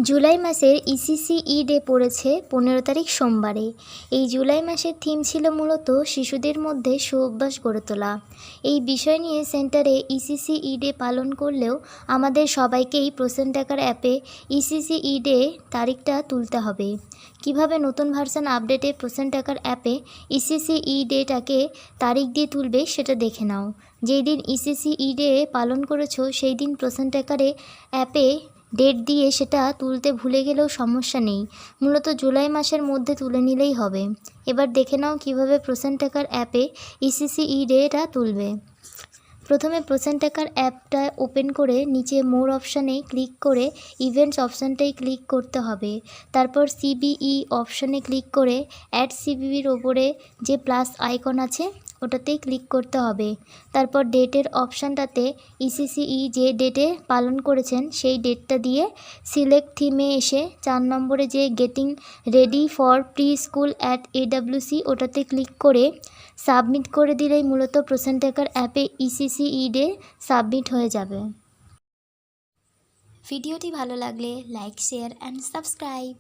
জুলাই মাসের ইসিসি ই ডে পড়েছে 15 তারিখ সোমবারে। এই জুলাই মাসের থিম ছিল মূলত শিশুদের মধ্যে সুঅভ্যাস গড়ে তোলা। এই বিষয় নিয়ে সেন্টারে ইসিসি ই ডে পালন করলেও আমাদের সবাইকেই প্রসেনটেকার অ্যাপে ইসিসি ই ডে তারিখটা তুলতে হবে। কিভাবে নতুন ভার্সন আপডেটে প্রসেনটেকার অ্যাপে ইসিসি ই ডেটাকে তারিখ দিয়ে তুলবে সেটা দেখে নাও। যেই দিন ইসিসি ই ডে পালন করেছো সেই দিন প্রসেনটেকারে অ্যাপে ডেট দিয়ে সেটা তুলতে ভুলে গেলেও সমস্যা নেই, মূলত জুলাই মাসের মধ্যে তুলে নিলেই হবে। এবার দেখে নাও কিভাবে প্রসেনটেকার অ্যাপে ইসিসি ই ডেটা তুলবে। প্রথমে প্রসেনটেকার অ্যাপটা ওপেন করে নিচে মোর অপশানে ক্লিক করে ইভেন্টস অপশানটাই ক্লিক করতে হবে। তারপর সিবিই অপশানে ক্লিক করে অ্যাড সিবিইর ওপরে যে প্লাস আইকন আছে ওটাতেই ক্লিক করতে হবে। তারপর ডেটের অপশানটাতে ইসিসিই যে ডেটে পালন করেছেন সেই ডেটটা দিয়ে সিলেক্ট থিমে এসে 4 নম্বরে যে getting ready for pre school at AWC ওটাতে ক্লিক করে সাবমিট করে দিলেই মূলত প্রসেনটেকার অ্যাপে ইসিসি ই ডে সাবমিট হয়ে যাবে। ভিডিওটি ভালো লাগলে লাইক, শেয়ার অ্যান্ড সাবস্ক্রাইব।